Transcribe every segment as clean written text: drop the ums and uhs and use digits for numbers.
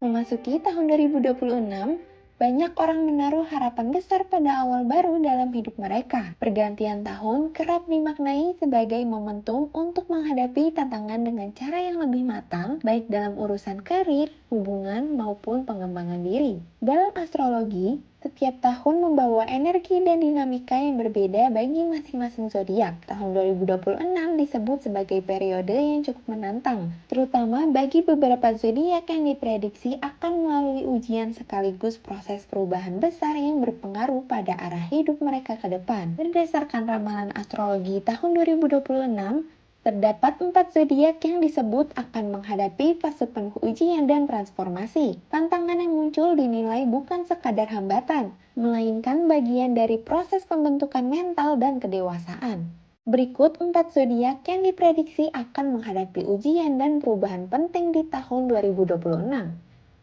Memasuki tahun 2026, banyak orang menaruh harapan besar pada awal baru dalam hidup mereka. Pergantian tahun kerap dimaknai sebagai momentum untuk menghadapi tantangan dengan cara yang lebih matang, baik dalam urusan karir, hubungan, maupun pengembangan diri. Dalam astrologi, setiap tahun membawa energi dan dinamika yang berbeda bagi masing-masing zodiak. Tahun 2026 disebut sebagai periode yang cukup menantang, terutama bagi beberapa zodiak yang diprediksi akan melalui ujian sekaligus proses perubahan besar yang berpengaruh pada arah hidup mereka ke depan. Berdasarkan ramalan astrologi tahun 2026, terdapat 4 zodiak yang disebut akan menghadapi fase penuh ujian dan transformasi. Tantangan yang muncul dinilai bukan sekadar hambatan, melainkan bagian dari proses pembentukan mental dan kedewasaan. Berikut 4 zodiak yang diprediksi akan menghadapi ujian dan perubahan penting di tahun 2026.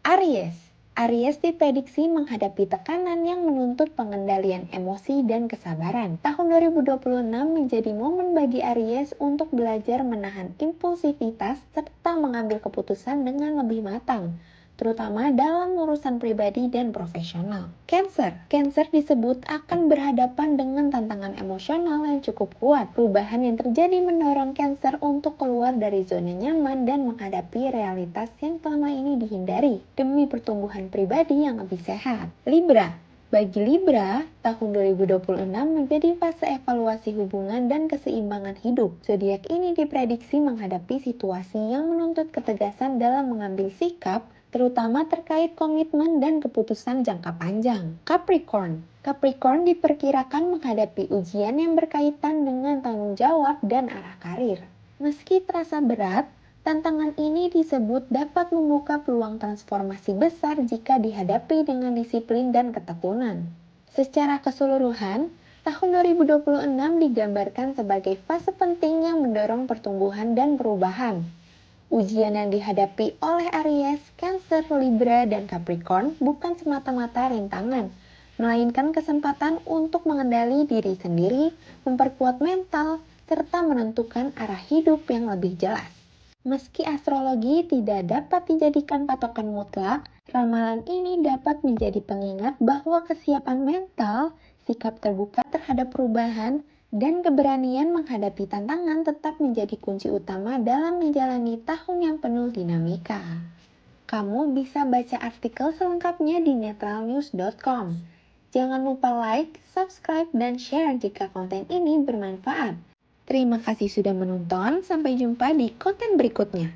Aries. Aries diprediksi menghadapi tekanan yang menuntut pengendalian emosi dan kesabaran. Tahun 2026 menjadi momen bagi Aries untuk belajar menahan impulsivitas serta mengambil keputusan dengan lebih matang, terutama dalam urusan pribadi dan profesional. Cancer disebut akan berhadapan dengan tantangan emosional yang cukup kuat. Perubahan yang terjadi mendorong Cancer untuk keluar dari zona nyaman dan menghadapi realitas yang selama ini dihindari demi pertumbuhan pribadi yang lebih sehat. Libra. Bagi Libra, tahun 2026 menjadi fase evaluasi hubungan dan keseimbangan hidup. Zodiak ini diprediksi menghadapi situasi yang menuntut ketegasan dalam mengambil sikap, terutama terkait komitmen dan keputusan jangka panjang. Capricorn diperkirakan menghadapi ujian yang berkaitan dengan tanggung jawab dan arah karir. Meski terasa berat, tantangan ini disebut dapat membuka peluang transformasi besar jika dihadapi dengan disiplin dan ketekunan. Secara keseluruhan, tahun 2026 digambarkan sebagai fase penting yang mendorong pertumbuhan dan perubahan. Ujian yang dihadapi oleh Aries, Cancer, Libra, dan Capricorn bukan semata-mata rintangan, melainkan kesempatan untuk mengendali diri sendiri, memperkuat mental, serta menentukan arah hidup yang lebih jelas. Meski astrologi tidak dapat dijadikan patokan mutlak, ramalan ini dapat menjadi pengingat bahwa kesiapan mental, sikap terbuka terhadap perubahan, dan keberanian menghadapi tantangan tetap menjadi kunci utama dalam menjalani tahun yang penuh dinamika. Kamu bisa baca artikel selengkapnya di netralnews.com. Jangan lupa like, subscribe, dan share jika konten ini bermanfaat. Terima kasih sudah menonton, sampai jumpa di konten berikutnya.